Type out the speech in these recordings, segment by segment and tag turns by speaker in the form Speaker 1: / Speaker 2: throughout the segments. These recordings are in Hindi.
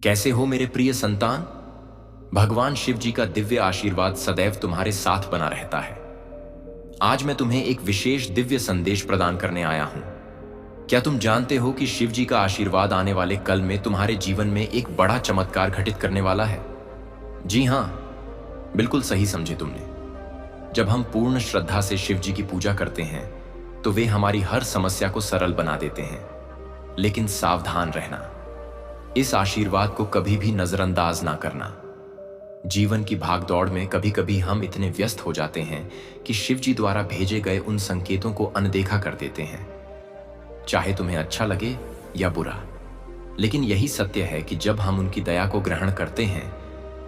Speaker 1: कैसे हो मेरे प्रिय संतान। भगवान शिव जी का दिव्य आशीर्वाद सदैव तुम्हारे साथ बना रहता है। आज मैं तुम्हें एक विशेष दिव्य संदेश प्रदान करने आया हूं। क्या तुम जानते हो कि शिव जी का आशीर्वाद आने वाले कल में तुम्हारे जीवन में एक बड़ा चमत्कार घटित करने वाला है? जी हां, बिल्कुल सही समझे तुमने। जब हम पूर्ण श्रद्धा से शिव जी की पूजा करते हैं तो वे हमारी हर समस्या को सरल बना देते हैं। लेकिन सावधान रहना, इस आशीर्वाद को कभी भी नजरअंदाज ना करना। जीवन की भागदौड़ में कभी कभी हम इतने व्यस्त हो जाते हैं कि शिव जी द्वारा भेजे गए उन संकेतों को अनदेखा कर देते हैं, चाहे तुम्हें अच्छा लगे या बुरा। लेकिन यही सत्य है कि जब हम उनकी दया को ग्रहण करते हैं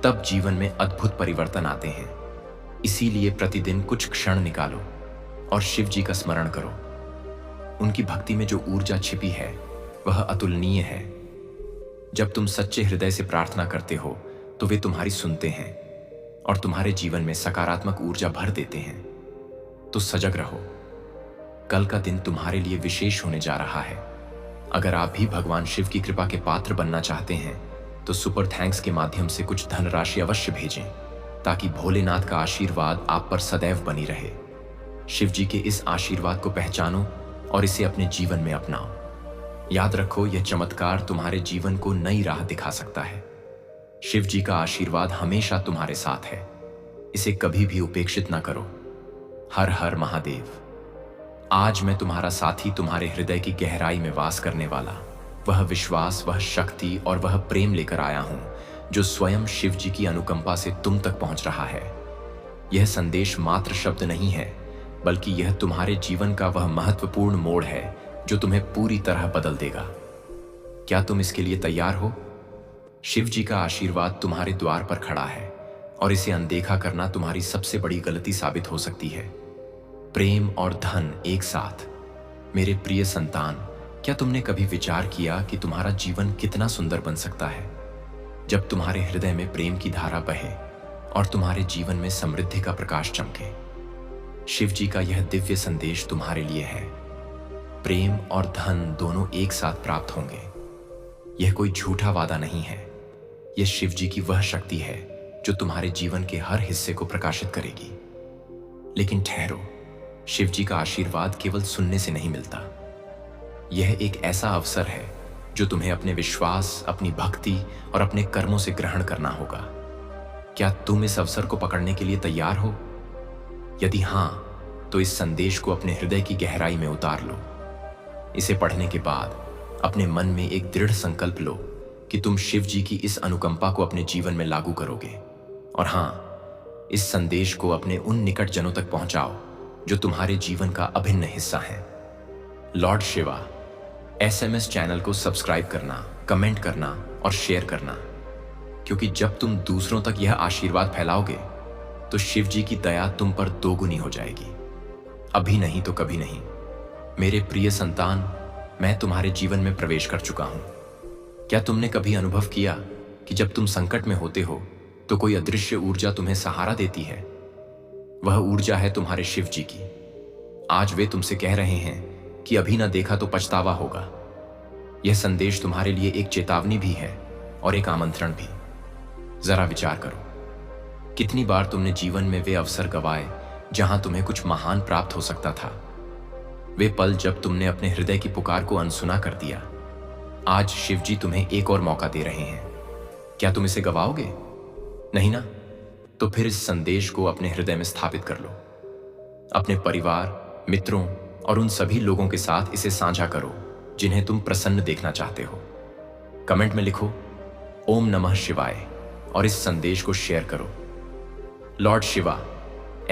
Speaker 1: तब जीवन में अद्भुत परिवर्तन आते हैं। इसीलिए प्रतिदिन कुछ क्षण निकालो और शिव जी का स्मरण करो। उनकी भक्ति में जो ऊर्जा छिपी है वह अतुलनीय है। जब तुम सच्चे हृदय से प्रार्थना करते हो तो वे तुम्हारी सुनते हैं और तुम्हारे जीवन में सकारात्मक ऊर्जा भर देते हैं। तो सजग रहो, कल का दिन तुम्हारे लिए विशेष होने जा रहा है। अगर आप भी भगवान शिव की कृपा के पात्र बनना चाहते हैं तो सुपर थैंक्स के माध्यम से कुछ धनराशि अवश्य भेजें ताकि भोलेनाथ का आशीर्वाद आप पर सदैव बनी रहे। शिव जी के इस आशीर्वाद को पहचानो और इसे अपने जीवन में अपनाओ। याद रखो, यह चमत्कार तुम्हारे जीवन को नई राह दिखा सकता है। शिव जी का आशीर्वाद हमेशा तुम्हारे साथ है, इसे कभी भी उपेक्षित ना करो। हर हर महादेव। आज मैं तुम्हारा साथी, तुम्हारे हृदय की गहराई में वास करने वाला वह विश्वास, वह शक्ति और वह प्रेम लेकर आया हूं जो स्वयं शिव जी की अनुकंपा से तुम तक पहुंच रहा है। यह संदेश मात्र शब्द नहीं है, बल्कि यह तुम्हारे जीवन का वह महत्वपूर्ण मोड़ है जो तुम्हें पूरी तरह बदल देगा। क्या तुम इसके लिए तैयार हो? शिव जी का आशीर्वाद तुम्हारे द्वार पर खड़ा है और इसे अनदेखा करना तुम्हारी सबसे बड़ी गलती साबित हो सकती है। प्रेम और धन एक साथ। मेरे प्रिय संतान, क्या तुमने कभी विचार किया कि तुम्हारा जीवन कितना सुंदर बन सकता है जब तुम्हारे हृदय में प्रेम की धारा बहे और तुम्हारे जीवन में समृद्धि का प्रकाश चमके? शिव जी का यह दिव्य संदेश तुम्हारे लिए है। प्रेम और धन दोनों एक साथ प्राप्त होंगे। यह कोई झूठा वादा नहीं है, यह शिव जी की वह शक्ति है जो तुम्हारे जीवन के हर हिस्से को प्रकाशित करेगी। लेकिन ठहरो, शिव जी का आशीर्वाद केवल सुनने से नहीं मिलता। यह एक ऐसा अवसर है जो तुम्हें अपने विश्वास, अपनी भक्ति और अपने कर्मों से ग्रहण करना होगा। क्या तुम इस अवसर को पकड़ने के लिए तैयार हो? यदि हां, तो इस संदेश को अपने हृदय की गहराई में उतार लो। इसे पढ़ने के बाद अपने मन में एक दृढ़ संकल्प लो कि तुम शिव जी की इस अनुकंपा को अपने जीवन में लागू करोगे। और हां, इस संदेश को अपने उन निकट जनों तक पहुंचाओ जो तुम्हारे जीवन का अभिन्न हिस्सा है। लॉर्ड शिवा SMS चैनल को सब्सक्राइब करना, कमेंट करना और शेयर करना, क्योंकि जब तुम दूसरों तक यह आशीर्वाद फैलाओगे तो शिव जी की दया तुम पर दोगुनी हो जाएगी। अभी नहीं तो कभी नहीं। मेरे प्रिय संतान, मैं तुम्हारे जीवन में प्रवेश कर चुका हूं। क्या तुमने कभी अनुभव किया कि जब तुम संकट में होते हो तो कोई अदृश्य ऊर्जा तुम्हें सहारा देती है? वह ऊर्जा है तुम्हारे शिव जी की। आज वे तुमसे कह रहे हैं कि अभी ना देखा तो पछतावा होगा। यह संदेश तुम्हारे लिए एक चेतावनी भी है और एक आमंत्रण भी। जरा विचार करो, कितनी बार तुमने जीवन में वे अवसर गंवाए जहां तुम्हें कुछ महान प्राप्त हो सकता था। वे पल जब तुमने अपने हृदय की पुकार को अनसुना कर दिया। आज शिव जी तुम्हें एक और मौका दे रहे हैं। क्या तुम इसे गवाओगे? नहीं ना? तो फिर इस संदेश को अपने हृदय में स्थापित कर लो। अपने परिवार, मित्रों और उन सभी लोगों के साथ इसे साझा करो जिन्हें तुम प्रसन्न देखना चाहते हो। कमेंट में लिखो ओम नमः शिवाय और इस संदेश को शेयर करो। लॉर्ड शिवा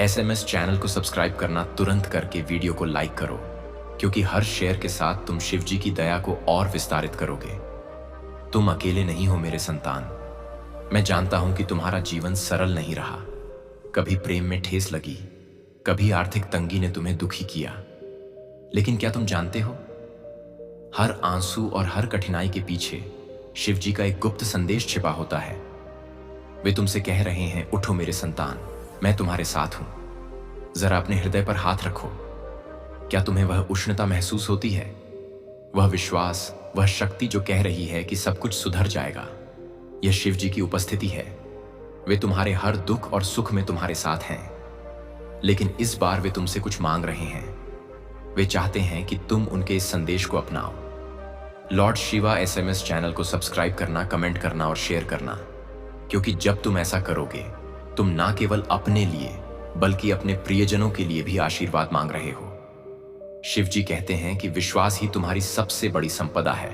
Speaker 1: SMS चैनल को सब्सक्राइब करना तुरंत करके वीडियो को लाइक करो, क्योंकि हर शेयर के साथ तुम शिव जी की दया को और विस्तारित करोगे। तुम अकेले नहीं हो मेरे संतान। मैं जानता हूं कि तुम्हारा जीवन सरल नहीं रहा। कभी प्रेम में ठेस लगी, कभी आर्थिक तंगी ने तुम्हें दुखी किया। लेकिन क्या तुम जानते हो, हर आंसू और हर कठिनाई के पीछे शिव जी का एक गुप्त संदेश छिपा होता है। वे तुमसे कह रहे हैं, उठो मेरे संतान, मैं तुम्हारे साथ हूं। जरा अपने हृदय पर हाथ रखो। क्या तुम्हें वह उष्णता महसूस होती है? वह विश्वास, वह शक्ति जो कह रही है कि सब कुछ सुधर जाएगा। यह शिव जी की उपस्थिति है। वे तुम्हारे हर दुख और सुख में तुम्हारे साथ हैं, लेकिन इस बार वे तुमसे कुछ मांग रहे हैं। वे चाहते हैं कि तुम उनके इस संदेश को अपनाओ। लॉर्ड शिवा SMS चैनल को सब्सक्राइब करना, कमेंट करना और शेयर करना, क्योंकि जब तुम ऐसा करोगे तुम ना केवल अपने लिए बल्कि अपने प्रियजनों के लिए भी आशीर्वाद मांग रहे हो। शिव जी कहते हैं कि विश्वास ही तुम्हारी सबसे बड़ी संपदा है।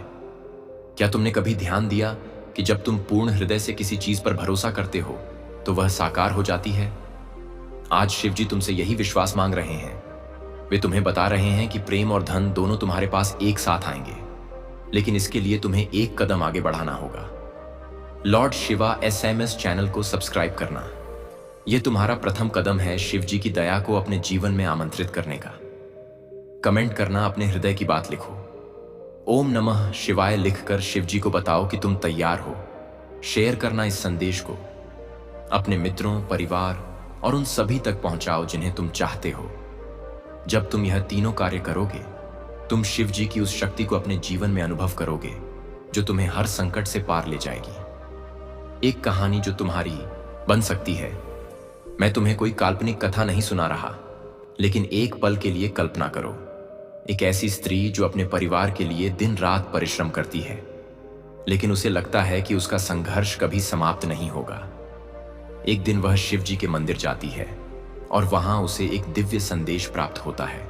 Speaker 1: क्या तुमने कभी ध्यान दिया कि जब तुम पूर्ण हृदय से किसी चीज पर भरोसा करते हो तो वह साकार हो जाती है? आज शिव जी तुमसे यही विश्वास मांग रहे हैं। वे तुम्हें बता रहे हैं कि प्रेम और धन दोनों तुम्हारे पास एक साथ आएंगे, लेकिन इसके लिए तुम्हें एक कदम आगे बढ़ाना होगा। लॉर्ड शिवा SMS चैनल को सब्सक्राइब करना, यह तुम्हारा प्रथम कदम है शिव जी की दया को अपने जीवन में आमंत्रित करने का। कमेंट करना, अपने हृदय की बात लिखो। ओम नमः शिवाय लिखकर शिव जी को बताओ कि तुम तैयार हो। शेयर करना इस संदेश को अपने मित्रों, परिवार और उन सभी तक पहुंचाओ जिन्हें तुम चाहते हो। जब तुम यह तीनों कार्य करोगे, तुम शिव जी की उस शक्ति को अपने जीवन में अनुभव करोगे जो तुम्हें हर संकट से पार ले जाएगी। एक कहानी जो तुम्हारी बन सकती है। मैं तुम्हें कोई काल्पनिक कथा नहीं सुना रहा, लेकिन एक पल के लिए कल्पना करो। एक ऐसी स्त्री जो अपने परिवार के लिए दिन रात परिश्रम करती है, लेकिन उसे लगता है कि उसका संघर्ष कभी समाप्त नहीं होगा। एक दिन वह शिव जी के मंदिर जाती है और वहां उसे एक दिव्य संदेश प्राप्त होता है।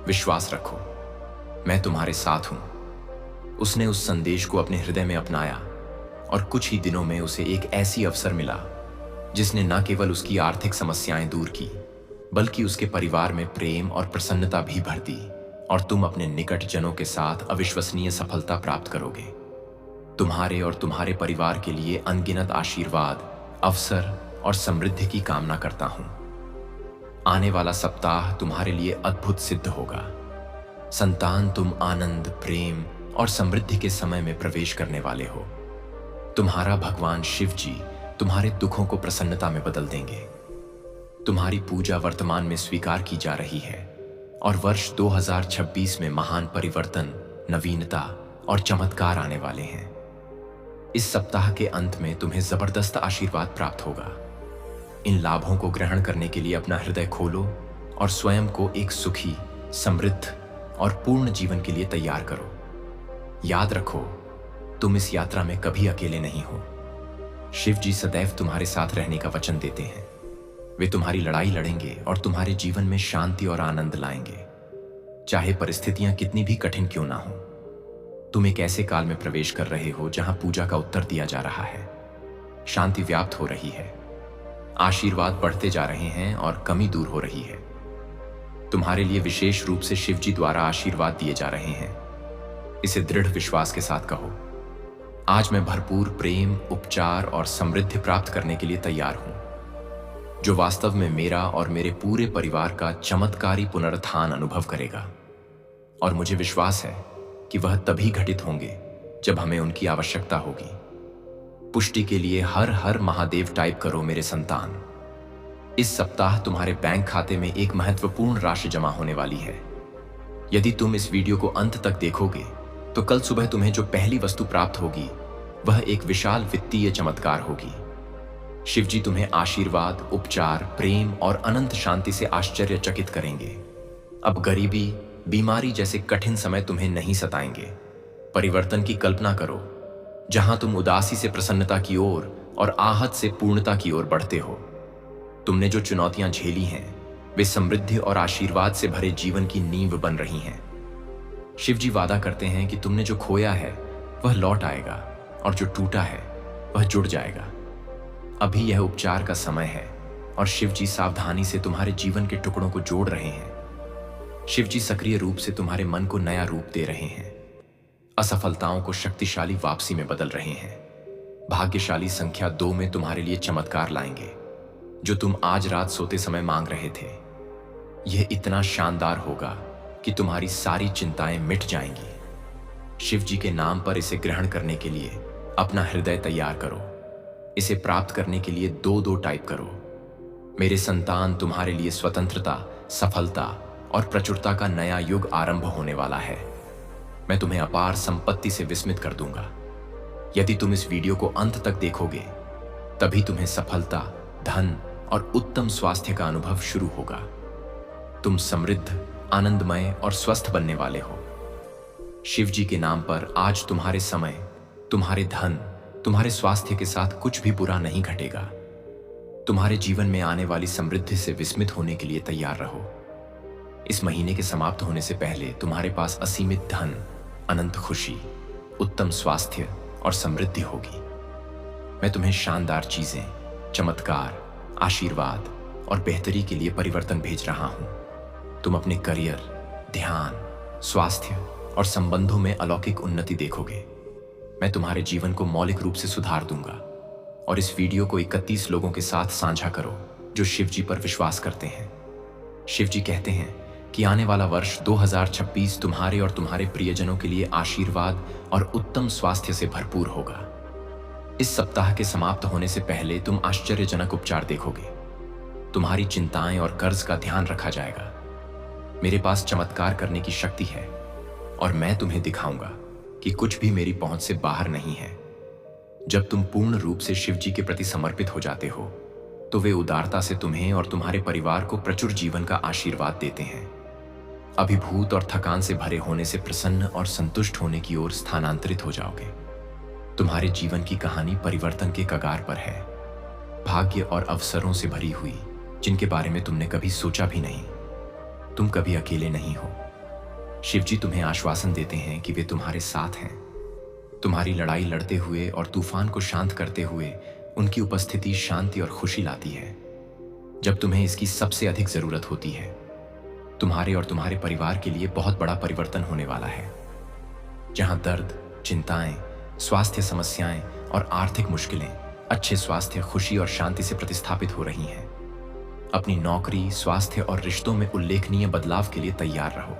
Speaker 1: विश्वास रखो, मैं तुम्हारे साथ हूं। उसने उस संदेश को अपने हृदय में अपनाया और कुछ ही दिनों में उसे एक ऐसी अवसर मिला जिसने न केवल उसकी आर्थिक समस्याएं दूर की, बल्कि उसके परिवार में प्रेम और प्रसन्नता भी भर दी, और तुम अपने निकट जनों के साथ अविश्वसनीय सफलता प्राप्त करोगे। तुम्हारे और तुम्हारे परिवार के लिए अनगिनत आशीर्वाद, अवसर और समृद्धि की कामना करता हूं। आने वाला सप्ताह तुम्हारे लिए अद्भुत सिद्ध होगा। संतान, तुम आनंद, प्रेम और समृद्धि के समय में प्रवेश करने वाले हो। तुम्हारा भगवान शिव जी तुम्हारे दुखों को प्रसन्नता में बदल देंगे। तुम्हारी पूजा वर्तमान में स्वीकार की जा रही है और वर्ष 2026 में महान परिवर्तन, नवीनता और चमत्कार आने वाले हैं। इस सप्ताह के अंत में तुम्हें जबरदस्त आशीर्वाद प्राप्त होगा। इन लाभों को ग्रहण करने के लिए अपना हृदय खोलो और स्वयं को एक सुखी, समृद्ध और पूर्ण जीवन के लिए तैयार करो। याद रखो, तुम इस यात्रा में कभी अकेले नहीं हो। शिव जी सदैव तुम्हारे साथ रहने का वचन देते हैं। वे तुम्हारी लड़ाई लड़ेंगे और तुम्हारे जीवन में शांति और आनंद लाएंगे, चाहे परिस्थितियां कितनी भी कठिन क्यों ना हो। तुम एक ऐसे काल में प्रवेश कर रहे हो जहां पूजा का उत्तर दिया जा रहा है, शांति व्याप्त हो रही है, आशीर्वाद बढ़ते जा रहे हैं और कमी दूर हो रही है। तुम्हारे लिए विशेष रूप से शिव जी द्वारा आशीर्वाद दिए जा रहे हैं। इसे दृढ़ विश्वास के साथ कहो, आज मैं भरपूर प्रेम, उपचार और समृद्धि प्राप्त करने के लिए तैयार हूं, जो वास्तव में मेरा और मेरे पूरे परिवार का चमत्कारी पुनरुत्थान अनुभव करेगा। और मुझे विश्वास है कि वह तभी घटित होंगे जब हमें उनकी आवश्यकता होगी। पुष्टि के लिए हर हर महादेव टाइप करो मेरे संतान। इस सप्ताह तुम्हारे बैंक खाते में एक महत्वपूर्ण राशि जमा होने वाली है। यदि तुम इस वीडियो को अंत तक देखोगे तो कल सुबह तुम्हें जो पहली वस्तु प्राप्त होगी वह एक विशाल वित्तीय चमत्कार होगी। शिव जी तुम्हें आशीर्वाद, उपचार, प्रेम और अनंत शांति से आश्चर्यचकित करेंगे। अब गरीबी, बीमारी जैसे कठिन समय तुम्हें नहीं सताएंगे। परिवर्तन की कल्पना करो, जहां तुम उदासी से प्रसन्नता की ओर और आहत से पूर्णता की ओर बढ़ते हो। तुमने जो चुनौतियां झेली हैं वे समृद्धि और आशीर्वाद से भरे जीवन की नींव बन रही हैं। शिव जी वादा करते हैं कि तुमने जो खोया है वह लौट आएगा और जो टूटा है वह जुड़ जाएगा। अभी यह उपचार का समय है और शिव जी सावधानी से तुम्हारे जीवन के टुकड़ों को जोड़ रहे हैं। शिव जी सक्रिय रूप से तुम्हारे मन को नया रूप दे रहे हैं। असफलताओं को शक्तिशाली वापसी में बदल रहे हैं। भाग्यशाली संख्या 2 में तुम्हारे लिए चमत्कार लाएंगे जो तुम आज रात सोते समय मांग रहे थे। यह इतना शानदार होगा कि तुम्हारी सारी चिंताएं मिट जाएंगी। शिव जी के नाम पर इसे ग्रहण करने के लिए अपना हृदय तैयार करो। इसे प्राप्त करने के लिए 2-2 टाइप करो। मेरे संतान, तुम्हारे लिए स्वतंत्रता, सफलता और प्रचुरता का नया युग आरंभ होने वाला है। मैं तुम्हें अपार संपत्ति से विस्मित कर दूंगा। यदि तुम इस वीडियो को अंत तक देखोगे तभी तुम्हें सफलता, धन और उत्तम स्वास्थ्य का अनुभव शुरू होगा। तुम समृद्ध, आनंदमय और स्वस्थ बनने वाले हो। शिव जी के नाम पर आज तुम्हारे समय, तुम्हारे धन, तुम्हारे स्वास्थ्य के साथ कुछ भी बुरा नहीं घटेगा। तुम्हारे जीवन में आने वाली समृद्धि से विस्मित होने के लिए तैयार रहो। इस महीने के समाप्त होने से पहले तुम्हारे पास असीमित धन, अनंत खुशी, उत्तम स्वास्थ्य और समृद्धि होगी। मैं तुम्हें शानदार चीजें, चमत्कार, आशीर्वाद और बेहतरी के लिए परिवर्तन भेज रहा हूं। तुम अपने करियर, ध्यान, स्वास्थ्य और संबंधों में अलौकिक उन्नति देखोगे। मैं तुम्हारे जीवन को मौलिक रूप से सुधार दूंगा। और इस वीडियो को 31 लोगों के साथ साझा करो जो शिव जी पर विश्वास करते हैं। शिव जी कहते हैं कि आने वाला वर्ष 2026 तुम्हारे और तुम्हारे प्रियजनों के लिए आशीर्वाद और उत्तम स्वास्थ्य से भरपूर होगा। इस सप्ताह के समाप्त होने से पहले तुम आश्चर्यजनक उपचार देखोगे। तुम्हारी चिंताएं और कर्ज का ध्यान रखा जाएगा। मेरे पास चमत्कार करने की शक्ति है और मैं तुम्हें दिखाऊंगा कि कुछ भी मेरी पहुंच से बाहर नहीं है। जब तुम पूर्ण रूप से शिव जी के प्रति समर्पित हो जाते हो तो वे उदारता से तुम्हें और तुम्हारे परिवार को प्रचुर जीवन का आशीर्वाद देते हैं। अभिभूत और थकान से भरे होने से प्रसन्न और संतुष्ट होने की ओर स्थानांतरित हो जाओगे। तुम्हारे जीवन की कहानी परिवर्तन के कगार पर है, भाग्य और अवसरों से भरी हुई, जिनके बारे में तुमने कभी सोचा भी नहीं। तुम कभी अकेले नहीं हो। शिव जी तुम्हें आश्वासन देते हैं कि वे तुम्हारे साथ हैं। तुम्हारी लड़ाई लड़ते हुए और तूफान को शांत करते हुए उनकी उपस्थिति शांति और खुशी लाती है जब तुम्हें इसकी सबसे अधिक जरूरत होती है। तुम्हारे और तुम्हारे परिवार के लिए बहुत बड़ा परिवर्तन होने वाला है। जहां दर्द, चिंताएं, स्वास्थ्य समस्याएं और आर्थिक मुश्किलें अच्छे स्वास्थ्य, खुशी और शांति से प्रतिस्थापित हो रही हैं। अपनी नौकरी, स्वास्थ्य और रिश्तों में उल्लेखनीय बदलाव के लिए तैयार रहो।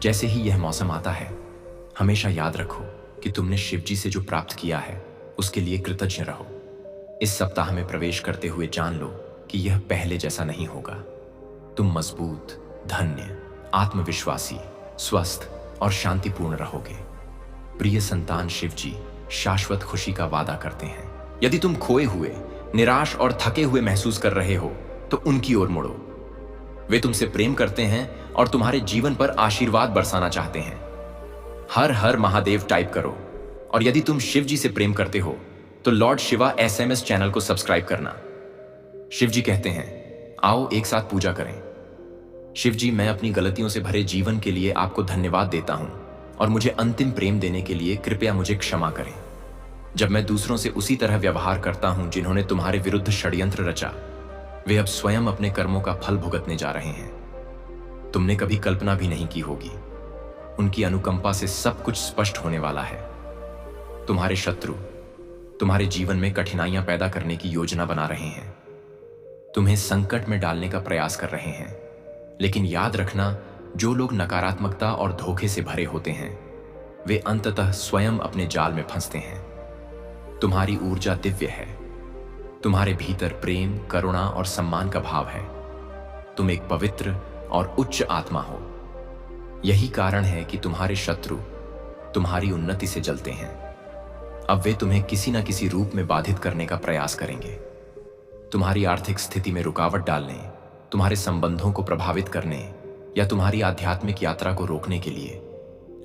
Speaker 1: जैसे ही यह मौसम आता है, हमेशा याद रखो कि तुमने शिव जी से जो प्राप्त किया है उसके लिए कृतज्ञ रहो। इस सप्ताह में प्रवेश करते हुए जान लो कि यह पहले जैसा नहीं होगा। तुम मजबूत, धन्य, आत्मविश्वासी, स्वस्थ और शांतिपूर्ण रहोगे। प्रिय संतान, शिव जी शाश्वत खुशी का वादा करते हैं। यदि तुम खोए हुए, निराश और थके हुए महसूस कर रहे हो तो उनकी ओर मुड़ो। वे तुमसे प्रेम करते हैं और तुम्हारे जीवन पर आशीर्वाद बरसाना चाहते हैं। हर हर महादेव टाइप करो। और यदि तुम शिव जी से प्रेम करते हो तो लॉर्ड शिवा SMS चैनल को सब्सक्राइब करना। शिव जी कहते हैं, आओ एक साथ पूजा करें। शिव जी, मैं अपनी गलतियों से भरे जीवन के लिए आपको धन्यवाद देता हूं और मुझे अंतिम प्रेम देने के लिए कृपया मुझे क्षमा करें। जब मैं दूसरों से उसी तरह व्यवहार करता हूं जिन्होंने तुम्हारे विरुद्ध षड्यंत्र रचा, वे अब स्वयं अपने कर्मों का फल भुगतने जा रहे हैं। तुमने कभी कल्पना भी नहीं की होगी। उनकी अनुकंपा से सब कुछ स्पष्ट होने वाला है। तुम्हारे शत्रु तुम्हारे जीवन में कठिनाइयां पैदा करने की योजना बना रहे हैं, तुम्हें संकट में डालने का प्रयास कर रहे हैं। लेकिन याद रखना, जो लोग नकारात्मकता और धोखे से भरे होते हैं वे अंततः स्वयं अपने जाल में फंसते हैं। तुम्हारी ऊर्जा दिव्य है। तुम्हारे भीतर प्रेम, करुणा और सम्मान का भाव है। तुम एक पवित्र और उच्च आत्मा हो। यही कारण है कि तुम्हारे शत्रु तुम्हारी उन्नति से जलते हैं। अब वे तुम्हें किसी न किसी रूप में बाधित करने का प्रयास करेंगे। तुम्हारी आर्थिक स्थिति में रुकावट डालने, तुम्हारे संबंधों को प्रभावित करने या तुम्हारी आध्यात्मिक यात्रा को रोकने के लिए।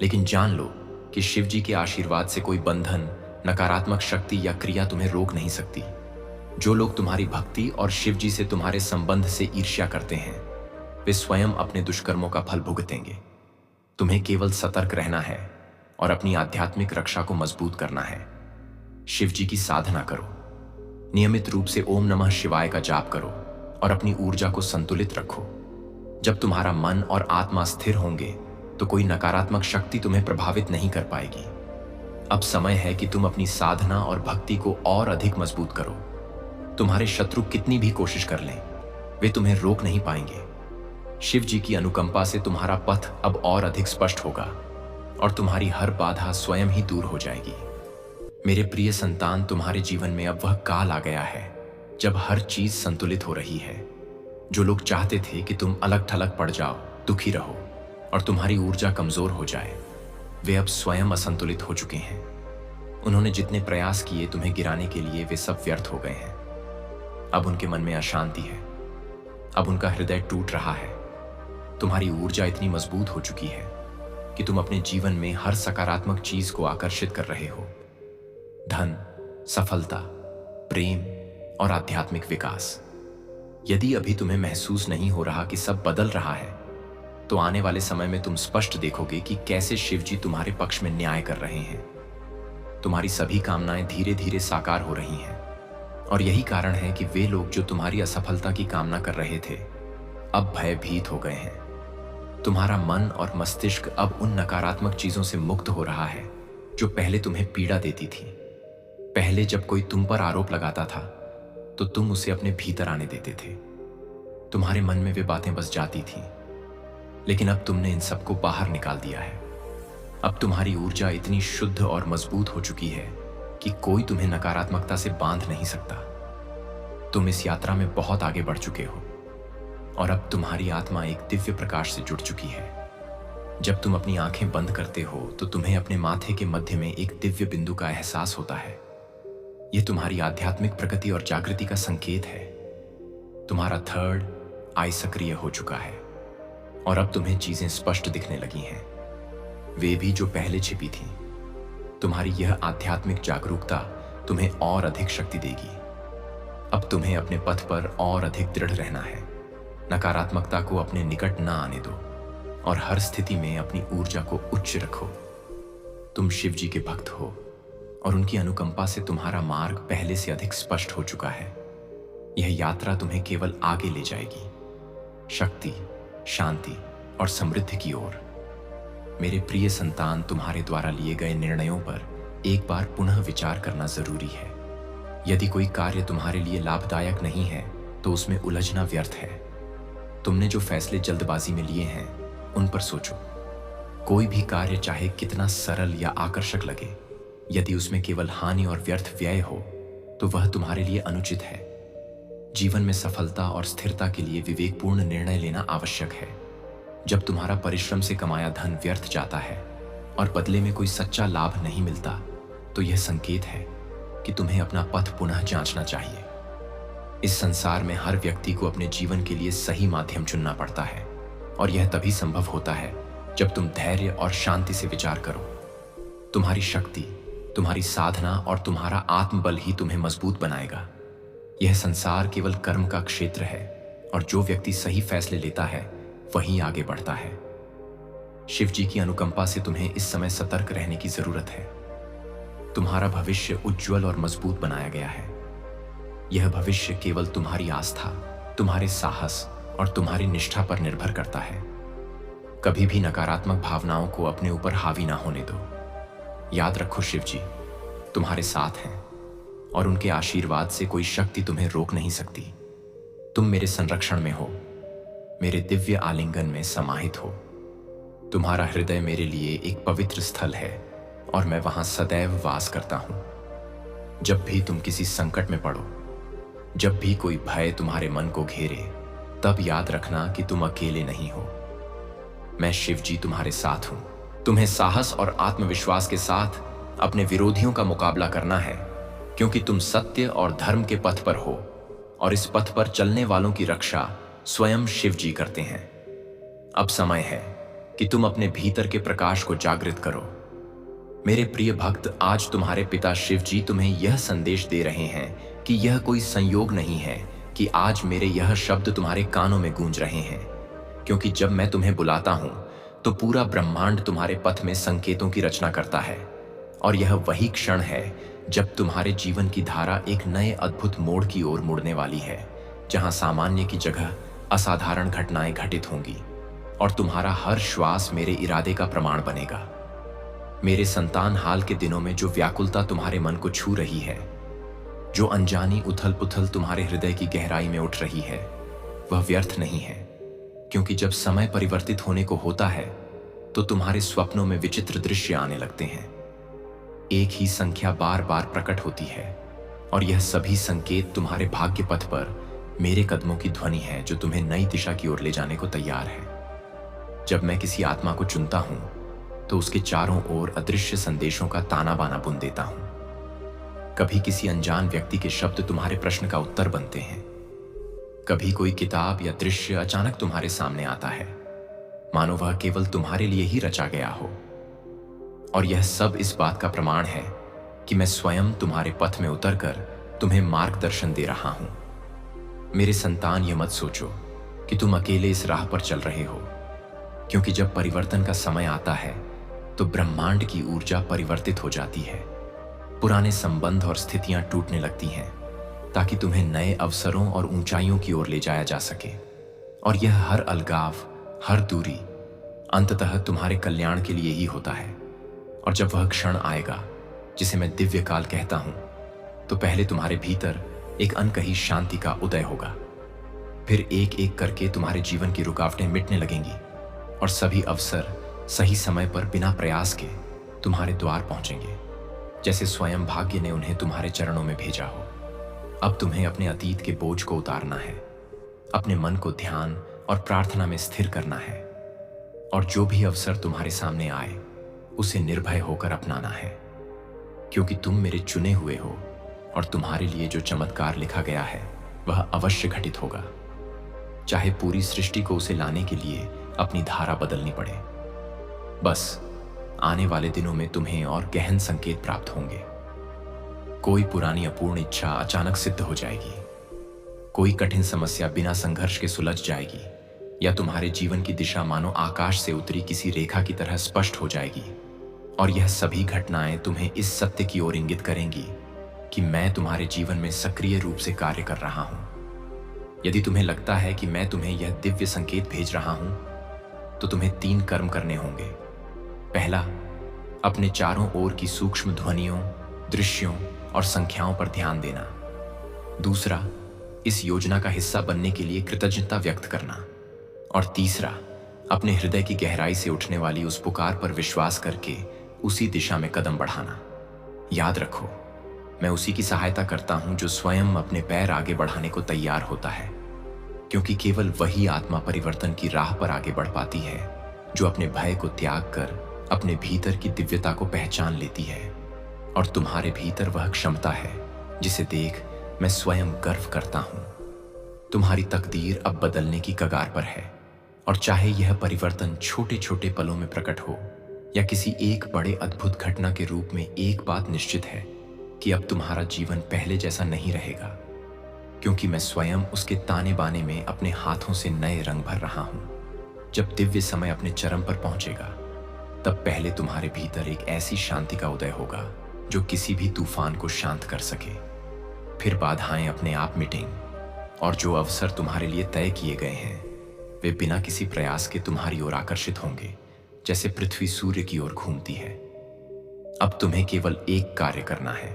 Speaker 1: लेकिन जान लो कि शिव जी के आशीर्वाद से कोई बंधन, नकारात्मक शक्ति या क्रिया तुम्हें रोक नहीं सकती। जो लोग तुम्हारी भक्ति और शिव जी से तुम्हारे संबंध से ईर्ष्या करते हैं वे स्वयं अपने दुष्कर्मों का फल भुगतेंगे। तुम्हें केवल सतर्क रहना है और अपनी आध्यात्मिक रक्षा को मजबूत करना है। शिव जी की साधना करो। नियमित रूप से ओम नमः शिवाय का जाप करो और अपनी ऊर्जा को संतुलित रखो। जब तुम्हारा मन और आत्मा स्थिर होंगे तो कोई नकारात्मक शक्ति तुम्हें प्रभावित नहीं कर पाएगी। अब समय है कि तुम अपनी साधना और भक्ति को और अधिक मजबूत करो। तुम्हारे शत्रु कितनी भी कोशिश कर लें, वे तुम्हें रोक नहीं पाएंगे। शिव जी की अनुकंपा से तुम्हारा पथ अब और अधिक स्पष्ट होगा और तुम्हारी हर बाधा स्वयं ही दूर हो जाएगी। मेरे प्रिय संतान, तुम्हारे जीवन में अब वह काल आ गया है जब हर चीज संतुलित हो रही है। जो लोग चाहते थे कि तुम अलग थलग पड़ जाओ, दुखी रहो और तुम्हारी ऊर्जा कमजोर हो जाए, वे अब स्वयं असंतुलित हो चुके हैं। उन्होंने जितने प्रयास किए तुम्हें गिराने के लिए, वे सब व्यर्थ हो गए हैं। अब उनके मन में अशांति है, अब उनका हृदय टूट रहा है। तुम्हारी ऊर्जा इतनी मजबूत हो चुकी है कि तुम अपने जीवन में हर सकारात्मक चीज को आकर्षित कर रहे हो। धन, सफलता, प्रेम और आध्यात्मिक विकास। यदि अभी तुम्हें महसूस नहीं हो रहा कि सब बदल रहा है, तो आने वाले समय में तुम स्पष्ट देखोगे कि कैसे शिवजी तुम्हारे पक्ष में न्याय कर रहे हैं। तुम्हारी सभी कामनाएं धीरे धीरे साकार हो रही हैं, और यही कारण है कि वे लोग जो तुम्हारी असफलता की कामना कर रहे थे, अब भयभीत हो गए हैं। तुम्हारा मन और मस्तिष्क अब उन नकारात्मक चीजों से मुक्त हो रहा है जो पहले तुम्हें पीड़ा देती थी। पहले जब कोई तुम पर आरोप लगाता था, तो तुम उसे अपने भीतर आने देते थे। तुम्हारे मन में वे बातें बस जाती थीं, लेकिन अब तुमने इन सबको बाहर निकाल दिया है। अब तुम्हारी ऊर्जा इतनी शुद्ध और मजबूत हो चुकी है कि कोई तुम्हें नकारात्मकता से बांध नहीं सकता। तुम इस यात्रा में बहुत आगे बढ़ चुके हो, और अब तुम्हारी आत्मा एक दिव्य प्रकाश से जुड़ चुकी है। जब तुम अपनी आंखें बंद करते हो, तो तुम्हें अपने माथे के मध्य में एक दिव्य बिंदु का एहसास होता है। यह तुम्हारी आध्यात्मिक प्रगति और जागृति का संकेत है। तुम्हारा थर्ड आई सक्रिय हो चुका है, और अब तुम्हें चीजें स्पष्ट दिखने लगी हैं, वे भी जो पहले छिपी थीं। तुम्हारी यह आध्यात्मिक जागरूकता तुम्हें और अधिक शक्ति देगी। अब तुम्हें अपने पथ पर और अधिक दृढ़ रहना है। नकारात्मकता को अपने निकट न आने दो, और हर स्थिति में अपनी ऊर्जा को उच्च रखो। तुम शिव जी के भक्त हो, और उनकी अनुकंपा से तुम्हारा मार्ग पहले से अधिक स्पष्ट हो चुका है। यह यात्रा तुम्हें केवल आगे ले जाएगी, शक्ति, शांति और समृद्धि की ओर। मेरे प्रिय संतान, तुम्हारे द्वारा लिए गए निर्णयों पर एक बार पुनः विचार करना जरूरी है। यदि कोई कार्य तुम्हारे लिए लाभदायक नहीं है, तो उसमें उलझना व्यर्थ है। तुमने जो फैसले जल्दबाजी में लिए हैं, उन पर सोचो। कोई भी कार्य चाहे कितना सरल या आकर्षक लगे, यदि उसमें केवल हानि और व्यर्थ व्यय हो, तो वह तुम्हारे लिए अनुचित है। जीवन में सफलता और स्थिरता के लिए विवेकपूर्ण निर्णय लेना आवश्यक है। जब तुम्हारा परिश्रम से कमाया धन व्यर्थ जाता है और बदले में कोई सच्चा लाभ नहीं मिलता, तो यह संकेत है कि तुम्हें अपना पथ पुनः जांचना चाहिए। इस संसार में हर व्यक्ति को अपने जीवन के लिए सही माध्यम चुनना पड़ता है, और यह तभी संभव होता है जब तुम धैर्य और शांति से विचार करो। तुम्हारी शक्ति, तुम्हारी साधना और तुम्हारा आत्मबल ही तुम्हें मजबूत बनाएगा। यह संसार केवल कर्म का क्षेत्र है, और जो व्यक्ति सही फैसले लेता है वही आगे बढ़ता है। शिव जी की अनुकंपा से तुम्हें इस समय सतर्क रहने की जरूरत है। तुम्हारा भविष्य उज्जवल और मजबूत बनाया गया है। यह भविष्य केवल तुम्हारी आस्था, तुम्हारे साहस और तुम्हारी निष्ठा पर निर्भर करता है। कभी भी नकारात्मक भावनाओं को अपने ऊपर हावी ना होने दो। याद रखो, शिव जी तुम्हारे साथ हैं, और उनके आशीर्वाद से कोई शक्ति तुम्हें रोक नहीं सकती। तुम मेरे संरक्षण में हो, मेरे दिव्य आलिंगन में समाहित हो। तुम्हारा हृदय मेरे लिए एक पवित्र स्थल है, और मैं वहां सदैव वास करता हूं। जब भी तुम किसी संकट में पड़ो, जब भी कोई भय तुम्हारे मन को घेरे, तब याद रखना कि तुम अकेले नहीं हो। मैं शिव जी तुम्हारे साथ हूं। तुम्हें साहस और आत्मविश्वास के साथ अपने विरोधियों का मुकाबला करना है, क्योंकि तुम सत्य और धर्म के पथ पर हो, और इस पथ पर चलने वालों की रक्षा स्वयं शिव जी करते हैं। अब समय है कि तुम अपने भीतर के प्रकाश को जागृत करो। मेरे प्रिय भक्त, आज तुम्हारे पिता शिव जी तुम्हें यह संदेश दे रहे हैं कि यह कोई संयोग नहीं है कि आज मेरे यह शब्द तुम्हारे कानों में गूंज रहे हैं, क्योंकि जब मैं तुम्हें बुलाता हूं, तो पूरा ब्रह्मांड तुम्हारे पथ में संकेतों की रचना करता है। और यह वही क्षण है जब तुम्हारे जीवन की धारा एक नए अद्भुत मोड़ की ओर मुड़ने वाली है, जहां सामान्य की जगह असाधारण घटनाएं घटित होंगी, और तुम्हारा हर श्वास मेरे इरादे का प्रमाण बनेगा। मेरे संतान, हाल के दिनों में जो व्याकुलता तुम्हारे मन को छू रही है, जो अनजानी उथल पुथल तुम्हारे हृदय की गहराई में उठ रही है, वह व्यर्थ नहीं है। क्योंकि जब समय परिवर्तित होने को होता है, तो तुम्हारे स्वप्नों में विचित्र दृश्य आने लगते हैं। एक ही संख्या बार बार प्रकट होती है, और यह सभी संकेत तुम्हारे भाग्य पथ पर मेरे कदमों की ध्वनि है, जो तुम्हें नई दिशा की ओर ले जाने को तैयार है। जब मैं किसी आत्मा को चुनता हूं, तो उसके चारों ओर अदृश्य संदेशों का ताना बाना बुन देता हूं। कभी किसी अनजान व्यक्ति के शब्द तुम्हारे प्रश्न का उत्तर बनते हैं। कभी कोई किताब या दृश्य अचानक तुम्हारे सामने आता है, मानो वह केवल तुम्हारे लिए ही रचा गया हो। और यह सब इस बात का प्रमाण है कि मैं स्वयं तुम्हारे पथ में उतरकर तुम्हें मार्गदर्शन दे रहा हूं। मेरे संतान, यह मत सोचो कि तुम अकेले इस राह पर चल रहे हो, क्योंकि जब परिवर्तन का समय आता है तो ब्रह्मांड की ऊर्जा परिवर्तित हो जाती है। पुराने संबंध और स्थितियां टूटने लगती हैं ताकि तुम्हें नए अवसरों और ऊंचाइयों की ओर ले जाया जा सके। और यह हर अलगाव, हर दूरी अंततः तुम्हारे कल्याण के लिए ही होता है। और जब वह क्षण आएगा जिसे मैं दिव्य काल कहता हूं, तो पहले तुम्हारे भीतर एक अनकही शांति का उदय होगा। फिर एक एक करके तुम्हारे जीवन की रुकावटें मिटने लगेंगी और सभी अवसर सही समय पर बिना प्रयास के तुम्हारे द्वार पहुंचेंगे, जैसे स्वयं भाग्य ने उन्हें तुम्हारे चरणों में भेजा हो। अब तुम्हें अपने अतीत के बोझ को उतारना है, अपने मन को ध्यान और प्रार्थना में स्थिर करना है, और जो भी अवसर तुम्हारे सामने आए उसे निर्भय होकर अपनाना है, क्योंकि तुम मेरे चुने हुए हो और तुम्हारे लिए जो चमत्कार लिखा गया है वह अवश्य घटित होगा, चाहे पूरी सृष्टि को उसे लाने के लिए अपनी धारा बदलनी पड़े। बस आने वाले दिनों में तुम्हें और गहन संकेत प्राप्त होंगे। कोई पुरानी अपूर्ण इच्छा अचानक सिद्ध हो जाएगी, कोई कठिन समस्या बिना संघर्ष के सुलझ जाएगी, या तुम्हारे जीवन की दिशा मानो आकाश से उतरी किसी रेखा की तरह स्पष्ट हो जाएगी। और यह सभी घटनाएं तुम्हें इस सत्य की ओर इंगित करेंगी कि मैं तुम्हारे जीवन में सक्रिय रूप से कार्य कर रहा हूं। यदि तुम्हें लगता है कि मैं तुम्हें यह दिव्य संकेत भेज रहा हूं, तो तुम्हें 3 कर्म करने होंगे। पहला, अपने चारों ओर की सूक्ष्म ध्वनियों, दृश्यों और संख्याओं पर ध्यान देना। दूसरा, इस योजना का हिस्सा बनने के लिए कृतज्ञता व्यक्त करना। और तीसरा, अपने हृदय की गहराई से उठने वाली उस पुकार पर विश्वास करके उसी दिशा में कदम बढ़ाना। याद रखो, मैं उसी की सहायता करता हूं जो स्वयं अपने पैर आगे बढ़ाने को तैयार होता है, क्योंकि केवल वही आत्मा परिवर्तन की राह पर आगे बढ़ पाती है जो अपने भय को त्याग कर अपने भीतर की दिव्यता को पहचान लेती है। और तुम्हारे भीतर वह क्षमता है जिसे देख मैं स्वयं गर्व करता हूं। तुम्हारी तकदीर अब बदलने की कगार पर है, और चाहे यह परिवर्तन छोटे छोटे पलों में प्रकट हो या किसी एक बड़े अद्भुत घटना के रूप में, एक बात निश्चित है कि अब तुम्हारा जीवन पहले जैसा नहीं रहेगा, क्योंकि मैं स्वयं उसके ताने बाने में अपने हाथों से नए रंग भर रहा हूं। जब दिव्य समय अपने चरम पर पहुंचेगा, तब पहले तुम्हारे भीतर एक ऐसी शांति का उदय होगा जो किसी भी तूफान को शांत कर सके। फिर बाधाएं अपने आप मिटेंगी, और जो अवसर तुम्हारे लिए तय किए गए हैं वे बिना किसी प्रयास के तुम्हारी ओर आकर्षित होंगे, जैसे पृथ्वी सूर्य की ओर घूमती है। अब तुम्हें केवल एक कार्य करना है,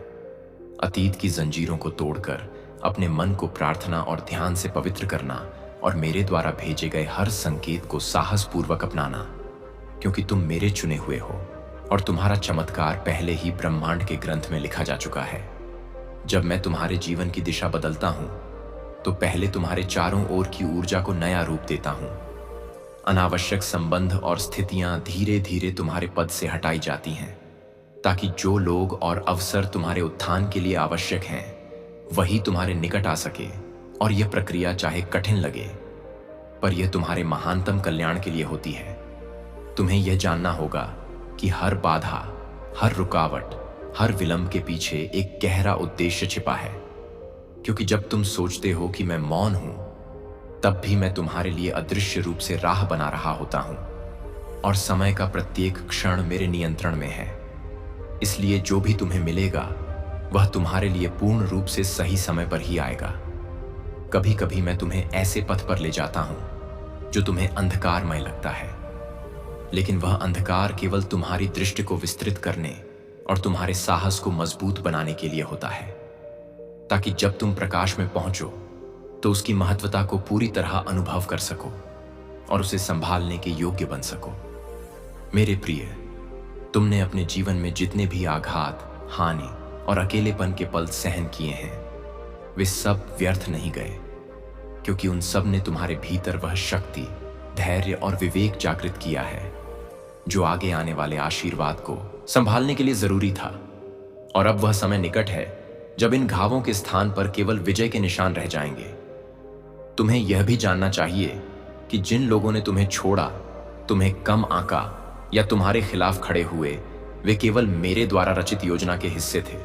Speaker 1: अतीत की जंजीरों को तोड़कर अपने मन को प्रार्थना और ध्यान से पवित्र करना, और मेरे द्वारा भेजे गए हर संकेत को साहसपूर्वक अपनाना, क्योंकि तुम मेरे चुने हुए हो और तुम्हारा चमत्कार पहले ही ब्रह्मांड के ग्रंथ में लिखा जा चुका है। जब मैं तुम्हारे जीवन की दिशा बदलता हूं, तो पहले तुम्हारे चारों ओर की ऊर्जा को नया रूप देता हूं। अनावश्यक संबंध और स्थितियां धीरे धीरे तुम्हारे पद से हटाई जाती हैं, ताकि जो लोग और अवसर तुम्हारे उत्थान के लिए आवश्यक हैं वही तुम्हारे निकट आ सके। और यह प्रक्रिया चाहे कठिन लगे, पर यह तुम्हारे महानतम कल्याण के लिए होती है। तुम्हें यह जानना होगा कि हर बाधा, हर रुकावट, हर विलंब के पीछे एक गहरा उद्देश्य छिपा है, क्योंकि जब तुम सोचते हो कि मैं मौन हूं, तब भी मैं तुम्हारे लिए अदृश्य रूप से राह बना रहा होता हूं, और समय का प्रत्येक क्षण मेरे नियंत्रण में है। इसलिए जो भी तुम्हें मिलेगा वह तुम्हारे लिए पूर्ण रूप से सही समय पर ही आएगा। कभी कभी मैं तुम्हें ऐसे पथ पर ले जाता हूं जो तुम्हें अंधकारमय लगता है, लेकिन वह अंधकार केवल तुम्हारी दृष्टि को विस्तृत करने और तुम्हारे साहस को मजबूत बनाने के लिए होता है, ताकि जब तुम प्रकाश में पहुंचो तो उसकी महत्वता को पूरी तरह अनुभव कर सको और उसे संभालने के योग्य बन सको। मेरे प्रिय, तुमने अपने जीवन में जितने भी आघात, हानि और अकेलेपन के पल सहन किए हैं, वे सब व्यर्थ नहीं गए, क्योंकि उन सब ने तुम्हारे भीतर वह शक्ति, धैर्य और विवेक जागृत किया है जो आगे आने वाले आशीर्वाद को संभालने के लिए जरूरी था। और अब वह समय निकट है जब इन घावों के स्थान पर केवल विजय के निशान रह जाएंगे। तुम्हें यह भी जानना चाहिए कि जिन लोगों ने तुम्हें छोड़ा, तुम्हें कम आंका या तुम्हारे खिलाफ खड़े हुए, वे केवल मेरे द्वारा रचित योजना के हिस्से थे।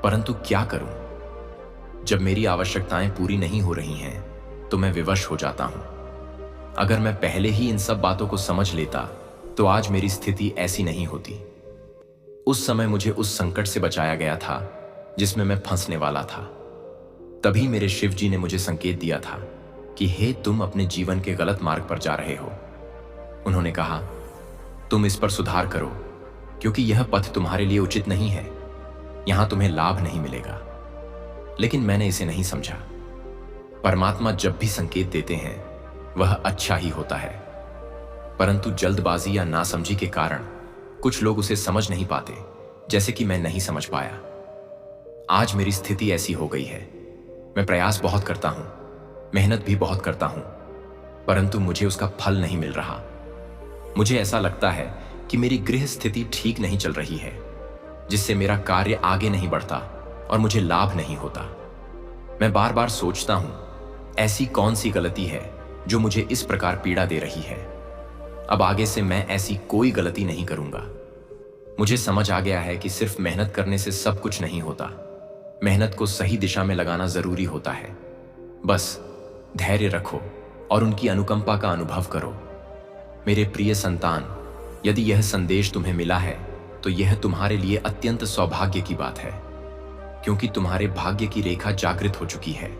Speaker 1: परंतु क्या करूं? जब मेरी आवश्यकताएं पूरी नहीं हो रही हैं, तो मैं विवश हो जाता हूं। अगर मैं पहले ही इन सब बातों को समझ लेता, तो आज मेरी स्थिति ऐसी नहीं होती। उस समय मुझे उस संकट से बचाया गया था जिसमें मैं फंसने वाला था। तभी मेरे शिव जी ने मुझे संकेत दिया था कि हे, तुम अपने जीवन के गलत मार्ग पर जा रहे हो। उन्होंने कहा, तुम इस पर सुधार करो, क्योंकि यह पथ तुम्हारे लिए उचित नहीं है। यहां तुम्हें लाभ नहीं मिलेगा। लेकिन मैंने इसे नहीं समझा। परमात्मा जब भी संकेत देते हैं, वह अच्छा ही होता है, परंतु जल्दबाजी या नासमझी के कारण कुछ लोग उसे समझ नहीं पाते, जैसे कि मैं नहीं समझ पाया। आज मेरी स्थिति ऐसी हो गई है। मैं प्रयास बहुत करता हूं, मेहनत भी बहुत करता हूं, परंतु मुझे उसका फल नहीं मिल रहा। मुझे ऐसा लगता है कि मेरी गृह स्थिति ठीक नहीं चल रही है, जिससे मेरा कार्य आगे नहीं बढ़ता और मुझे लाभ नहीं होता। मैं बार बार सोचता हूं, ऐसी कौन सी गलती है जो मुझे इस प्रकार पीड़ा दे रही है। अब आगे से मैं ऐसी कोई गलती नहीं करूंगा। मुझे समझ आ गया है कि सिर्फ मेहनत करने से सब कुछ नहीं होता। मेहनत को सही दिशा में लगाना जरूरी होता है। बस धैर्य रखो और उनकी अनुकंपा का अनुभव करो। मेरे प्रिय संतान, यदि यह संदेश तुम्हें मिला है, तो यह तुम्हारे लिए अत्यंत सौभाग्य की बात है, क्योंकि तुम्हारे भाग्य की रेखा जागृत हो चुकी है।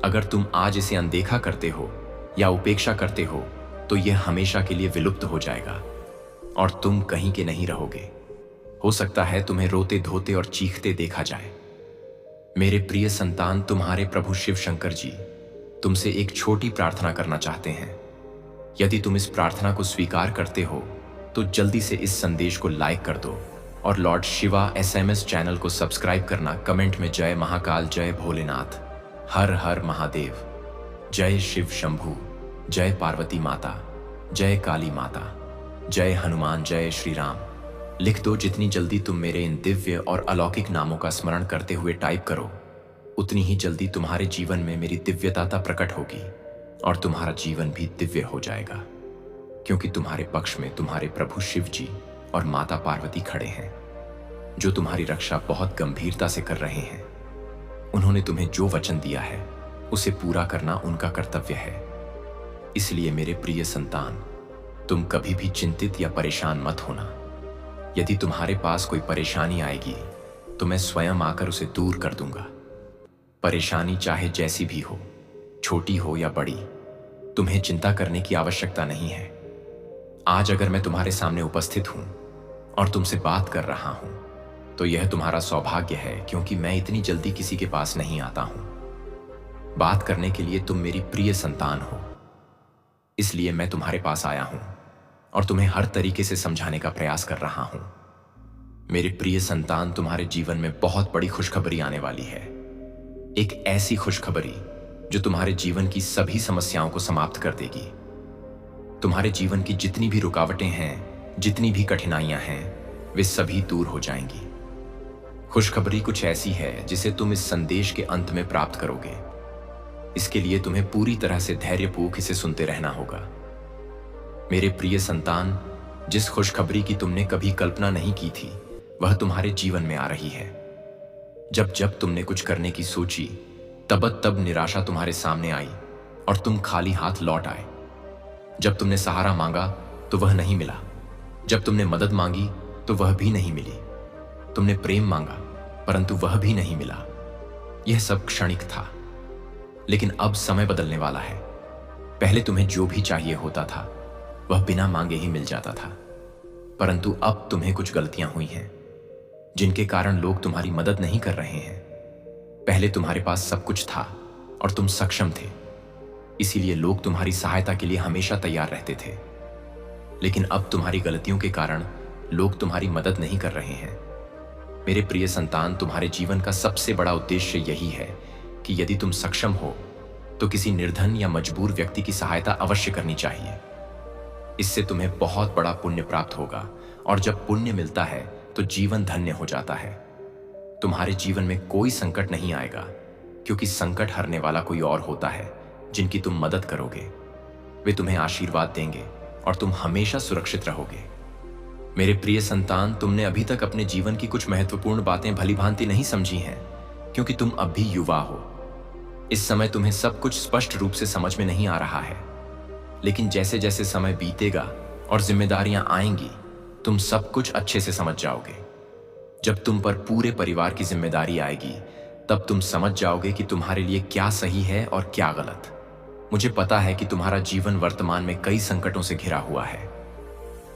Speaker 1: अगर तुम आज इसे अनदेखा करते हो या उपेक्षा करते हो, तो यह हमेशा के लिए विलुप्त हो जाएगा और तुम कहीं के नहीं रहोगे। हो सकता है तुम्हें रोते धोते और चीखते देखा जाए। मेरे प्रिय संतान, तुम्हारे प्रभु शिव शंकर जी तुमसे एक छोटी प्रार्थना करना चाहते हैं। यदि तुम इस प्रार्थना को स्वीकार करते हो, तो जल्दी से इस संदेश को लाइक कर दो और लॉर्ड शिवा SMS चैनल को सब्सक्राइब करना। कमेंट में जय महाकाल, जय भोलेनाथ, हर हर महादेव, जय शिव शंभू, जय पार्वती माता, जय काली माता, जय हनुमान, जय श्री राम लिख दो। जितनी जल्दी तुम मेरे इन दिव्य और अलौकिक नामों का स्मरण करते हुए टाइप करो, उतनी ही जल्दी तुम्हारे जीवन में मेरी दिव्यता प्रकट होगी और तुम्हारा जीवन भी दिव्य हो जाएगा, क्योंकि तुम्हारे पक्ष में तुम्हारे प्रभु शिव जी और माता पार्वती खड़े हैं, जो तुम्हारी रक्षा बहुत गंभीरता से कर रहे हैं। उन्होंने तुम्हें जो वचन दिया है, उसे पूरा करना उनका कर्तव्य है। इसलिए मेरे प्रिय संतान, तुम कभी भी चिंतित या परेशान मत होना। यदि तुम्हारे पास कोई परेशानी आएगी, तो मैं स्वयं आकर उसे दूर कर दूंगा। परेशानी चाहे जैसी भी हो, छोटी हो या बड़ी, तुम्हें चिंता करने की आवश्यकता नहीं है। आज अगर मैं तुम्हारे सामने उपस्थित हूं और तुमसे बात कर रहा हूं, तो यह तुम्हारा सौभाग्य है, क्योंकि मैं इतनी जल्दी किसी के पास नहीं आता हूं। बात करने के लिए तुम मेरी प्रिय संतान हो, इसलिए मैं तुम्हारे पास आया हूं और तुम्हें हर तरीके से समझाने का प्रयास कर रहा हूं। मेरे प्रिय संतान, तुम्हारे जीवन में बहुत बड़ी खुशखबरी आने वाली है। एक ऐसी खुशखबरी जो तुम्हारे जीवन की सभी समस्याओं को समाप्त कर देगी। तुम्हारे जीवन की जितनी भी रुकावटें हैं, जितनी भी कठिनाइयां हैं, वे सभी दूर हो जाएंगी। खुशखबरी कुछ ऐसी है जिसे तुम इस संदेश के अंत में प्राप्त करोगे। इसके लिए तुम्हें पूरी तरह से धैर्यपूर्वक इसे सुनते रहना होगा। मेरे प्रिय संतान, जिस खुशखबरी की तुमने कभी कल्पना नहीं की थी, वह तुम्हारे जीवन में आ रही है। जब जब तुमने कुछ करने की सोची, तब तब निराशा तुम्हारे सामने आई और तुम खाली हाथ लौट आए। जब तुमने सहारा मांगा तो वह नहीं मिला। जब तुमने मदद मांगी तो वह भी नहीं मिली। तुमने प्रेम मांगा, परंतु वह भी नहीं मिला। यह सब क्षणिक था, लेकिन अब समय बदलने वाला है। पहले तुम्हें जो भी चाहिए होता था, वह बिना मांगे ही मिल जाता था, परंतु अब तुम्हें कुछ गलतियां हुई हैं, जिनके कारण लोग तुम्हारी मदद नहीं कर रहे हैं। पहले तुम्हारे पास सब कुछ था और तुम सक्षम थे, इसीलिए लोग तुम्हारी सहायता के लिए हमेशा तैयार रहते थे। लेकिन अब तुम्हारी गलतियों के कारण लोग तुम्हारी मदद नहीं कर रहे हैं। मेरे प्रिय संतान, तुम्हारे जीवन का सबसे बड़ा उद्देश्य यही है कि यदि तुम सक्षम हो, तो किसी निर्धन या मजबूर व्यक्ति की सहायता अवश्य करनी चाहिए। इससे तुम्हें बहुत बड़ा पुण्य प्राप्त होगा, और जब पुण्य मिलता है तो जीवन धन्य हो जाता है। तुम्हारे जीवन में कोई संकट नहीं आएगा, क्योंकि संकट हरने वाला कोई और होता है जिनकी तुम मदद करोगे। वे तुम्हें आशीर्वाद देंगे और तुम हमेशा सुरक्षित रहोगे। मेरे प्रिय संतान, तुमने अभी तक अपने जीवन की कुछ महत्वपूर्ण बातें भली भांति नहीं समझी हैं, क्योंकि तुम अब भी युवा हो। इस समय तुम्हें सब कुछ स्पष्ट रूप से समझ में नहीं आ रहा है, लेकिन जैसे जैसे समय बीतेगा और जिम्मेदारियां आएंगी, तुम सब कुछ अच्छे से समझ जाओगे। जब तुम पर पूरे परिवार की जिम्मेदारी आएगी, तब तुम समझ जाओगे कि तुम्हारे लिए क्या सही है और क्या गलत। मुझे पता है कि तुम्हारा जीवन वर्तमान में कई संकटों से घिरा हुआ है।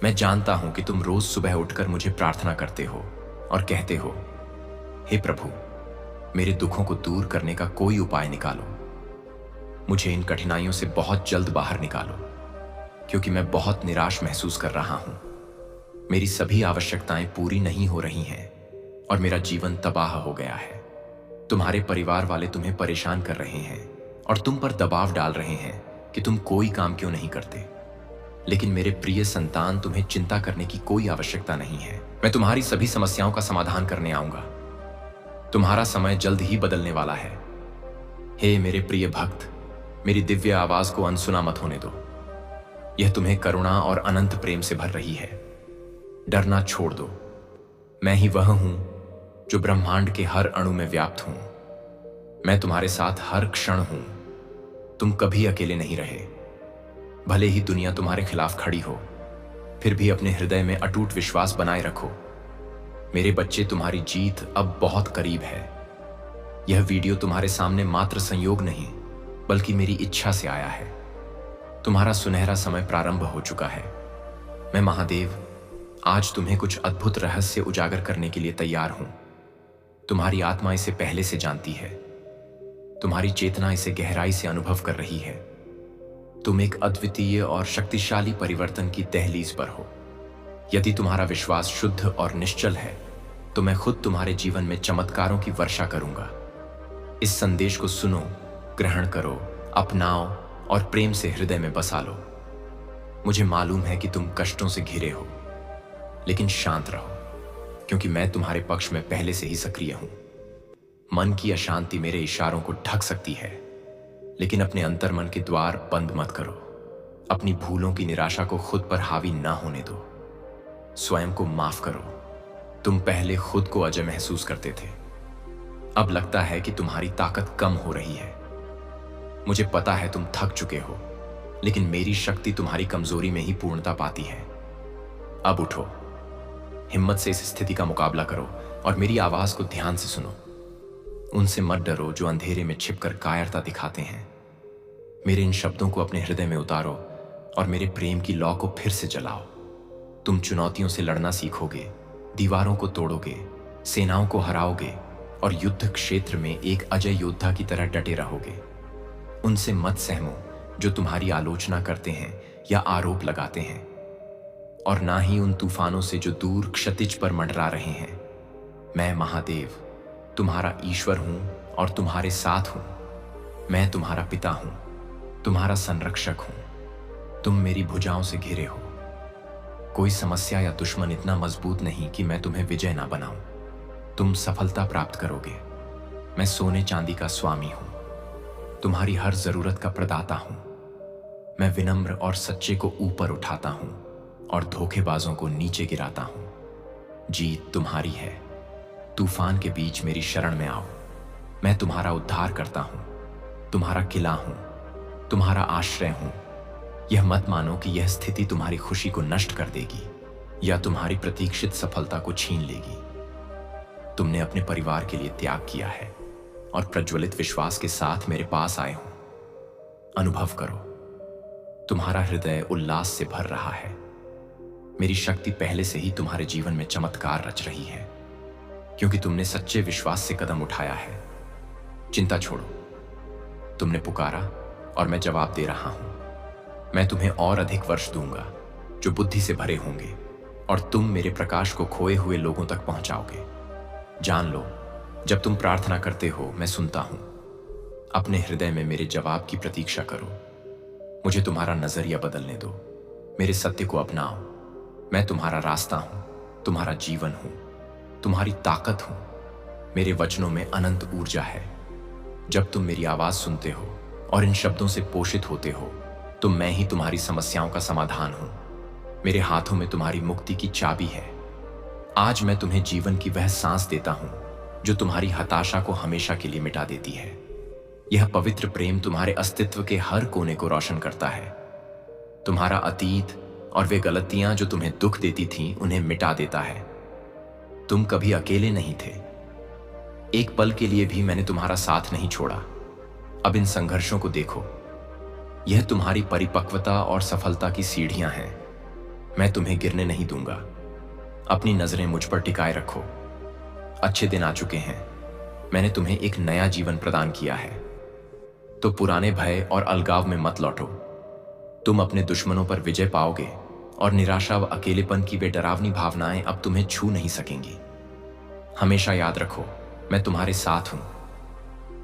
Speaker 1: मैं जानता हूं कि तुम रोज सुबह उठकर मुझे प्रार्थना करते हो और कहते हो, हे प्रभु, मेरे दुखों को दूर करने का कोई उपाय निकालो। मुझे इन कठिनाइयों से बहुत जल्द बाहर निकालो, क्योंकि मैं बहुत निराश महसूस कर रहा हूं। मेरी सभी आवश्यकताएं पूरी नहीं हो रही हैं और मेरा जीवन तबाह हो गया है। तुम्हारे परिवार वाले तुम्हें परेशान कर रहे हैं और तुम पर दबाव डाल रहे हैं कि तुम कोई काम क्यों नहीं करते। लेकिन मेरे प्रिय संतान, तुम्हें चिंता करने की कोई आवश्यकता नहीं है। मैं तुम्हारी सभी समस्याओं का समाधान करने आऊंगा। तुम्हारा समय जल्द ही बदलने वाला है। हे मेरे प्रिय भक्त, मेरी दिव्य आवाज को अनसुना मत होने दो। यह तुम्हें करुणा और अनंत प्रेम से भर रही है। डरना छोड़ दो। मैं ही वह हूं जो ब्रह्मांड के हर अणु में व्याप्त हूं। मैं तुम्हारे साथ हर क्षण हूं। तुम कभी अकेले नहीं रहे। भले ही दुनिया तुम्हारे खिलाफ खड़ी हो, फिर भी अपने हृदय में अटूट विश्वास बनाए रखो। मेरे बच्चे, तुम्हारी जीत अब बहुत करीब है। यह वीडियो तुम्हारे सामने मात्र संयोग नहीं, बल्कि मेरी इच्छा से आया है। तुम्हारा सुनहरा समय प्रारंभ हो चुका है। मैं महादेव आज तुम्हें कुछ अद्भुत रहस्य उजागर करने के लिए तैयार हूं। तुम्हारी आत्मा इसे पहले से जानती है। तुम्हारी चेतना इसे गहराई से अनुभव कर रही है। तुम एक अद्वितीय और शक्तिशाली परिवर्तन की दहलीज पर हो। यदि तुम्हारा विश्वास शुद्ध और निश्चल है, तो मैं खुद तुम्हारे जीवन में चमत्कारों की वर्षा करूंगा। इस संदेश को सुनो, ग्रहण करो, अपनाओ और प्रेम से हृदय में बसा लो। मुझे मालूम है कि तुम कष्टों से घिरे हो, लेकिन शांत रहो, क्योंकि मैं तुम्हारे पक्ष में पहले से ही सक्रिय हूं। मन की अशांति मेरे इशारों को ढक सकती है, लेकिन अपने अंतर्मन के द्वार बंद मत करो। अपनी भूलों की निराशा को खुद पर हावी ना होने दो। स्वयं को माफ करो। तुम पहले खुद को अजय महसूस करते थे। अब लगता है कि तुम्हारी ताकत कम हो रही है। मुझे पता है तुम थक चुके हो, लेकिन मेरी शक्ति तुम्हारी कमजोरी में ही पूर्णता पाती है। अब उठो, हिम्मत से इस स्थिति का मुकाबला करो और मेरी आवाज को ध्यान से सुनो। उनसे मत डरो जो अंधेरे में छिपकर कायरता दिखाते हैं। मेरे इन शब्दों को अपने हृदय में उतारो और मेरे प्रेम की लौ को फिर से जलाओ। तुम चुनौतियों से लड़ना सीखोगे, दीवारों को तोड़ोगे, सेनाओं को हराओगे और युद्ध क्षेत्र में एक अजय योद्धा की तरह डटे रहोगे। उनसे मत सहमो जो तुम्हारी आलोचना करते हैं या आरोप लगाते हैं, और ना ही उन तूफानों से जो दूर क्षितिज पर मंडरा रहे हैं। मैं महादेव तुम्हारा ईश्वर हूं और तुम्हारे साथ हूं। मैं तुम्हारा पिता हूं, तुम्हारा संरक्षक हूं। तुम मेरी भुजाओं से घिरे हो। कोई समस्या या दुश्मन इतना मजबूत नहीं कि मैं तुम्हें विजय ना बनाऊं। तुम सफलता प्राप्त करोगे। मैं सोने चांदी का स्वामी हूं, तुम्हारी हर जरूरत का प्रदाता हूं। मैं विनम्र और सच्चे को ऊपर उठाता हूं और धोखेबाजों को नीचे गिराता हूं। जीत तुम्हारी है। तूफान के बीच मेरी शरण में आओ। मैं तुम्हारा उद्धार करता हूं, तुम्हारा किला हूं, तुम्हारा आश्रय हूं। यह मत मानो कि यह स्थिति तुम्हारी खुशी को नष्ट कर देगी या तुम्हारी प्रतीक्षित सफलता को छीन लेगी। तुमने अपने परिवार के लिए त्याग किया है और प्रज्वलित विश्वास के साथ मेरे पास आए हो। अनुभव करो, तुम्हारा हृदय उल्लास से भर रहा है। मेरी शक्ति पहले से ही तुम्हारे जीवन में चमत्कार रच रही है, क्योंकि तुमने सच्चे विश्वास से कदम उठाया है। चिंता छोड़ो, तुमने पुकारा और मैं जवाब दे रहा हूं। मैं तुम्हें और अधिक वर्ष दूंगा जो बुद्धि से भरे होंगे, और तुम मेरे प्रकाश को खोए हुए लोगों तक पहुंचाओगे। जान लो, जब तुम प्रार्थना करते हो मैं सुनता हूं। अपने हृदय में मेरे जवाब की प्रतीक्षा करो। मुझे तुम्हारा नजरिया बदलने दो। मेरे सत्य को अपनाओ। मैं तुम्हारा रास्ता हूं, तुम्हारा जीवन हूं, तुम्हारी ताकत हूं। मेरे वचनों में अनंत ऊर्जा है। जब तुम मेरी आवाज सुनते हो और इन शब्दों से पोषित होते हो, तो मैं ही तुम्हारी समस्याओं का समाधान हूं। मेरे हाथों में तुम्हारी मुक्ति की चाबी है। आज मैं तुम्हें जीवन की वह सांस देता हूं जो तुम्हारी हताशा को हमेशा के लिए मिटा देती है। यह पवित्र प्रेम तुम्हारे अस्तित्व के हर कोने को रोशन करता है। तुम्हारा अतीत और वे गलतियां जो तुम्हें दुख देती थीं, उन्हें मिटा देता है। तुम कभी अकेले नहीं थे। एक पल के लिए भी मैंने तुम्हारा साथ नहीं छोड़ा। अब इन संघर्षों को देखो, यह तुम्हारी परिपक्वता और सफलता की सीढ़ियां हैं। मैं तुम्हें गिरने नहीं दूंगा। अपनी नजरें मुझ पर टिकाए रखो। अच्छे दिन आ चुके हैं। मैंने तुम्हें एक नया जीवन प्रदान किया है। तो पुराने भय और अलगाव में मत लौटो। तुम अपने दुश्मनों पर विजय पाओगे और निराशा व अकेलेपन की वे डरावनी भावनाएं अब तुम्हें छू नहीं सकेंगी। हमेशा याद रखो, मैं तुम्हारे साथ हूं।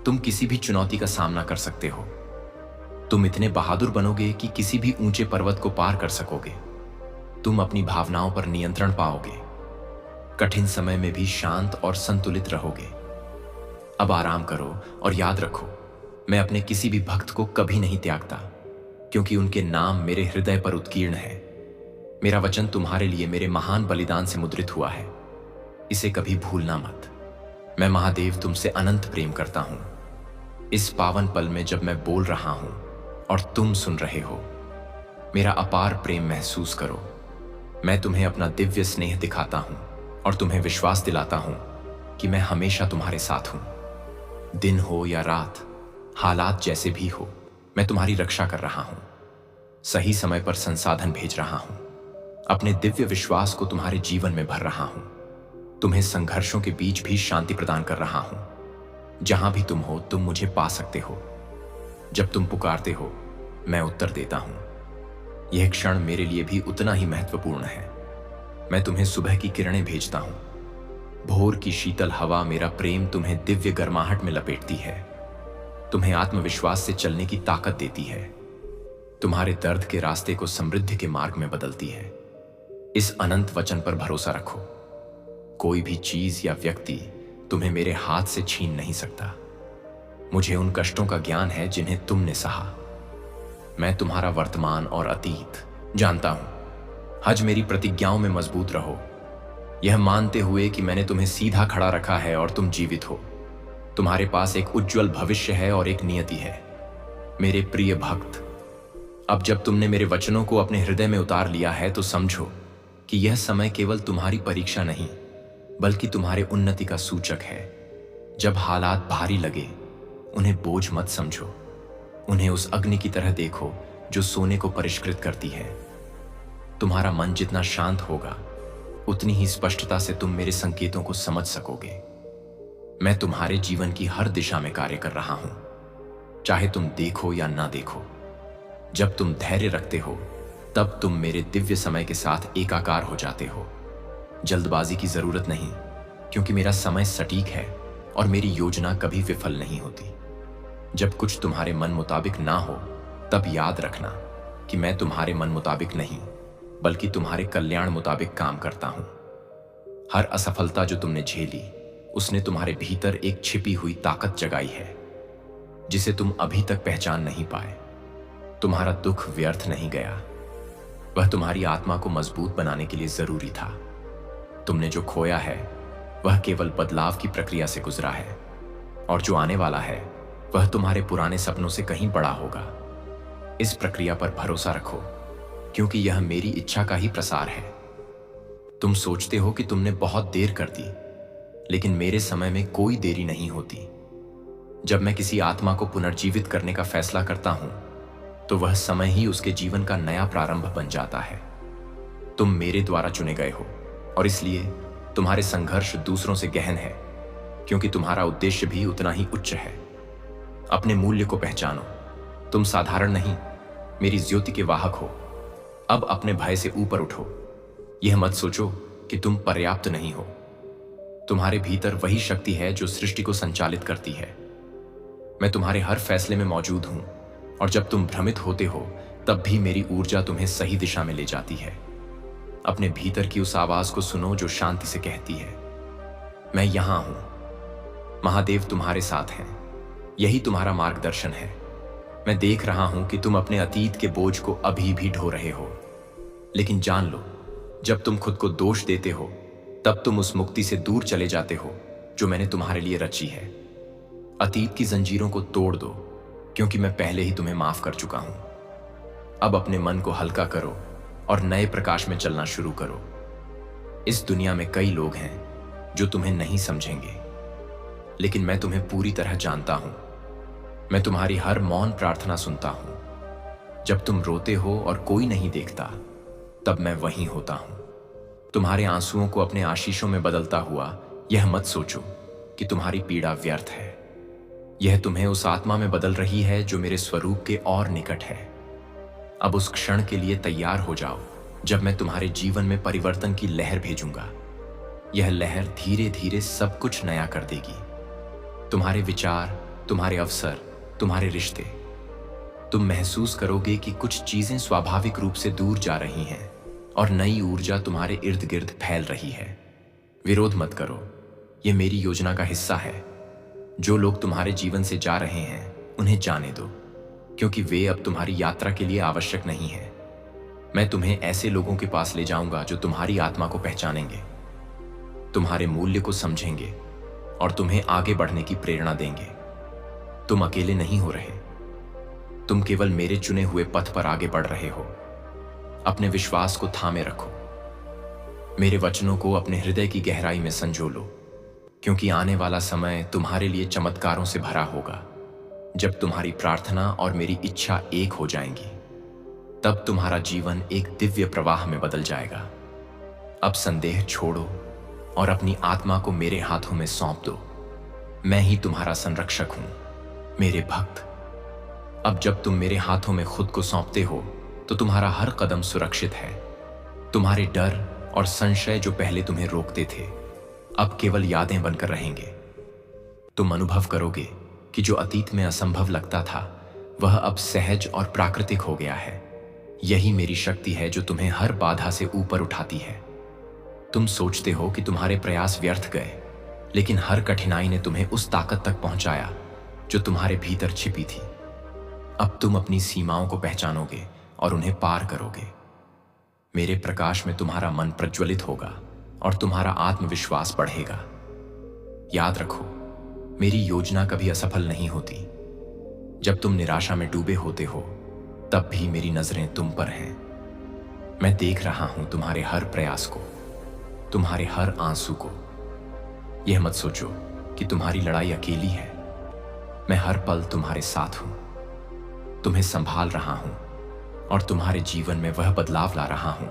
Speaker 1: तुम किसी भी चुनौती का सामना कर सकते हो। तुम इतने बहादुर बनोगे कि किसी भी ऊंचे पर्वत को पार कर सकोगे। तुम अपनी भावनाओं पर नियंत्रण पाओगे। कठिन समय में भी शांत और संतुलित रहोगे। अब आराम करो और याद रखो, मैं अपने किसी भी भक्त को कभी नहीं त्यागता, क्योंकि उनके नाम मेरे हृदय पर उत्कीर्ण है। मेरा वचन तुम्हारे लिए मेरे महान बलिदान से मुद्रित हुआ है। इसे कभी भूलना मत। मैं महादेव तुमसे अनंत प्रेम करता हूं। इस पावन पल में जब मैं बोल रहा हूं और तुम सुन रहे हो, मेरा अपार प्रेम महसूस करो। मैं तुम्हें अपना दिव्य स्नेह दिखाता हूं और तुम्हें विश्वास दिलाता हूं कि मैं हमेशा तुम्हारे साथ हूं। दिन हो या रात, हालात जैसे भी हो, मैं तुम्हारी रक्षा कर रहा हूं। सही समय पर संसाधन भेज रहा हूं। अपने दिव्य विश्वास को तुम्हारे जीवन में भर रहा हूं। तुम्हें संघर्षों के बीच भी शांति प्रदान कर रहा हूं। जहां भी तुम हो, तुम मुझे पा सकते हो। जब तुम पुकारते हो, मैं उत्तर देता हूं। यह क्षण मेरे लिए भी उतना ही महत्वपूर्ण है। मैं तुम्हें सुबह की किरणें भेजता हूं। भोर की शीतल हवा, मेरा प्रेम तुम्हें दिव्य गर्माहट में लपेटती है। तुम्हें आत्मविश्वास से चलने की ताकत देती है। तुम्हारे दर्द के रास्ते को समृद्धि के मार्ग में बदलती है। इस अनंत वचन पर भरोसा रखो। कोई भी चीज या व्यक्ति तुम्हें मेरे हाथ से छीन नहीं सकता। मुझे उन कष्टों का ज्ञान है जिन्हें तुमने सहा। मैं तुम्हारा वर्तमान और अतीत जानता हूं। आज मेरी प्रतिज्ञाओं में मजबूत रहो, यह मानते हुए कि मैंने तुम्हें सीधा खड़ा रखा है और तुम जीवित हो। तुम्हारे पास एक उज्जवल भविष्य है और एक नियति है। मेरे प्रिय भक्त, अब जब तुमने मेरे वचनों को अपने हृदय में उतार लिया है, तो समझो कि यह समय केवल तुम्हारी परीक्षा नहीं, बल्कि तुम्हारे उन्नति का सूचक है। जब हालात भारी लगे, उन्हें बोझ मत समझो। उन्हें उस अग्नि की तरह देखो जो सोने को परिष्कृत करती है। तुम्हारा मन जितना शांत होगा, उतनी ही स्पष्टता से तुम मेरे संकेतों को समझ सकोगे। मैं तुम्हारे जीवन की हर दिशा में कार्य कर रहा हूं, चाहे तुम देखो या ना देखो। जब तुम धैर्य रखते हो, तब तुम मेरे दिव्य समय के साथ एकाकार हो जाते हो। जल्दबाजी की जरूरत नहीं, क्योंकि मेरा समय सटीक है और मेरी योजना कभी विफल नहीं होती। जब कुछ तुम्हारे मन मुताबिक ना हो, तब याद रखना कि मैं तुम्हारे मन मुताबिक नहीं, बल्कि तुम्हारे कल्याण मुताबिक काम करता हूं। हर असफलता जो तुमने झेली, उसने तुम्हारे भीतर एक छिपी हुई ताकत जगाई है, जिसे तुम अभी तक पहचान नहीं पाए। तुम्हारा दुख व्यर्थ नहीं गया। वह तुम्हारी आत्मा को मजबूत बनाने के लिए जरूरी था। तुमने जो खोया है, वह केवल बदलाव की प्रक्रिया से गुजरा है, और जो आने वाला है, वह तुम्हारे पुराने सपनों से कहीं बड़ा होगा। इस प्रक्रिया पर भरोसा रखो, क्योंकि यह मेरी इच्छा का ही प्रसार है। तुम सोचते हो कि तुमने बहुत देर कर दी, लेकिन मेरे समय में कोई देरी नहीं होती। जब मैं किसी आत्मा को पुनर्जीवित करने का फैसला करता हूं, तो वह समय ही उसके जीवन का नया प्रारंभ बन जाता है। तुम मेरे द्वारा चुने गए हो, और इसलिए तुम्हारे संघर्ष दूसरों से गहन है, क्योंकि तुम्हारा उद्देश्य भी उतना ही उच्च है। अपने मूल्य को पहचानो। तुम साधारण नहीं, मेरी ज्योति के वाहक हो। अब अपने भय से ऊपर उठो। यह मत सोचो कि तुम पर्याप्त नहीं हो। तुम्हारे भीतर वही शक्ति है जो सृष्टि को संचालित करती है। मैं तुम्हारे हर फैसले में मौजूद हूं, और जब तुम भ्रमित होते हो, तब भी मेरी ऊर्जा तुम्हें सही दिशा में ले जाती है। अपने भीतर की उस आवाज को सुनो जो शांति से कहती है, मैं यहां हूं। महादेव तुम्हारे साथ हैं। यही तुम्हारा मार्गदर्शन है। मैं देख रहा हूं कि तुम अपने अतीत के बोझ को अभी भी ढो रहे हो, लेकिन जान लो, जब तुम खुद को दोष देते हो तब तुम उस मुक्ति से दूर चले जाते हो जो मैंने तुम्हारे लिए रची है। अतीत की जंजीरों को तोड़ दो, क्योंकि मैं पहले ही तुम्हें माफ कर चुका हूं। अब अपने मन को हल्का करो और नए प्रकाश में चलना शुरू करो। इस दुनिया में कई लोग हैं जो तुम्हें नहीं समझेंगे, लेकिन मैं तुम्हें पूरी तरह जानता हूं। मैं तुम्हारी हर मौन प्रार्थना सुनता हूं। जब तुम रोते हो और कोई नहीं देखता, तब मैं वहीं होता हूं। तुम्हारे आंसुओं को अपने आशीषों में बदलता हुआ यह मत सोचो कि तुम्हारी पीड़ा व्यर्थ है। यह तुम्हें उस आत्मा में बदल रही है जो मेरे स्वरूप के और निकट है। अब उस क्षण के लिए तैयार हो जाओ जब मैं तुम्हारे जीवन में परिवर्तन की लहर भेजूंगा। यह लहर धीरे धीरे सब कुछ नया कर देगी। तुम्हारे विचार, तुम्हारे अवसर, तुम्हारे रिश्ते। तुम महसूस करोगे कि कुछ चीजें स्वाभाविक रूप से दूर जा रही हैं और नई ऊर्जा तुम्हारे इर्द गिर्द फैल रही है। विरोध मत करो, यह मेरी योजना का हिस्सा है। जो लोग तुम्हारे जीवन से जा रहे हैं उन्हें जाने दो, क्योंकि वे अब तुम्हारी यात्रा के लिए आवश्यक नहीं है। मैं तुम्हें ऐसे लोगों के पास ले जाऊंगा जो तुम्हारी आत्मा को पहचानेंगे, तुम्हारे मूल्य को समझेंगे और तुम्हें आगे बढ़ने की प्रेरणा देंगे। तुम अकेले नहीं हो रहे, तुम केवल मेरे चुने हुए पथ पर आगे बढ़ रहे हो। अपने विश्वास को थामे रखो। मेरे वचनों को अपने हृदय की गहराई में संजो लो, क्योंकि आने वाला समय तुम्हारे लिए चमत्कारों से भरा होगा। जब तुम्हारी प्रार्थना और मेरी इच्छा एक हो जाएंगी, तब तुम्हारा जीवन एक दिव्य प्रवाह में बदल जाएगा। अब संदेह छोड़ो और अपनी आत्मा को मेरे हाथों में सौंप दो। मैं ही तुम्हारा संरक्षक हूं, मेरे भक्त। अब जब तुम मेरे हाथों में खुद को सौंपते हो तो तुम्हारा हर कदम सुरक्षित है। तुम्हारे डर और संशय जो पहले तुम्हें रोकते थे, अब केवल यादें बनकर रहेंगे। तुम अनुभव करोगे कि जो अतीत में असंभव लगता था, वह अब सहज और प्राकृतिक हो गया है। यही मेरी शक्ति है जो तुम्हें हर बाधा से ऊपर उठाती है। तुम सोचते हो कि तुम्हारे प्रयास व्यर्थ गए, लेकिन हर कठिनाई ने तुम्हें उस ताकत तक पहुंचाया जो तुम्हारे भीतर छिपी थी। अब तुम अपनी सीमाओं को पहचानोगे और उन्हें पार करोगे। मेरे प्रकाश में तुम्हारा मन प्रज्वलित होगा और तुम्हारा आत्मविश्वास बढ़ेगा। याद रखो, मेरी योजना कभी असफल नहीं होती। जब तुम निराशा में डूबे होते हो, तब भी मेरी नजरें तुम पर हैं। मैं देख रहा हूं तुम्हारे हर प्रयास को, तुम्हारे हर आंसू को। यह मत सोचो कि तुम्हारी लड़ाई अकेली है। मैं हर पल तुम्हारे साथ हूं, तुम्हें संभाल रहा हूं और तुम्हारे जीवन में वह बदलाव ला रहा हूं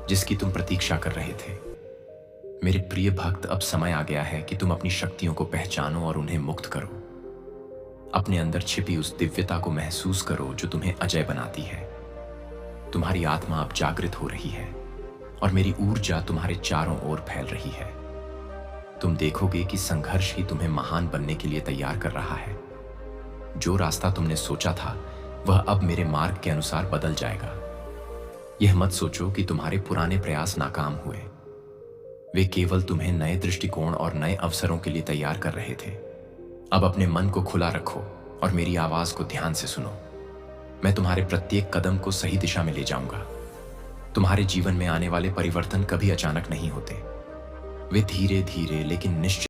Speaker 1: जिसकी तुम प्रतीक्षा कर रहे थे। मेरे प्रिय भक्त, अब समय आ गया है कि तुम अपनी शक्तियों को पहचानो और उन्हें मुक्त करो। अपने अंदर छिपी उस दिव्यता को महसूस करो जो तुम्हें अजय बनाती है। तुम्हारी आत्मा अब जागृत हो रही है और मेरी ऊर्जा तुम्हारे चारों ओर फैल रही है। तुम देखोगे कि संघर्ष ही तुम्हें महान बनने के लिए तैयार कर रहा है। जो रास्ता तुमने सोचा था, वह अब मेरे मार्ग के अनुसार बदल जाएगा। यह मत सोचो कि तुम्हारे पुराने प्रयास नाकाम हुए। वे केवल तुम्हें नए दृष्टिकोण और नए अवसरों के लिए तैयार कर रहे थे। अब अपने मन को खुला रखो और मेरी आवाज को ध्यान से सुनो। मैं तुम्हारे प्रत्येक कदम को सही दिशा में ले जाऊंगा। तुम्हारे जीवन में आने वाले परिवर्तन कभी अचानक नहीं होते। वे धीरे धीरे लेकिन निश्चित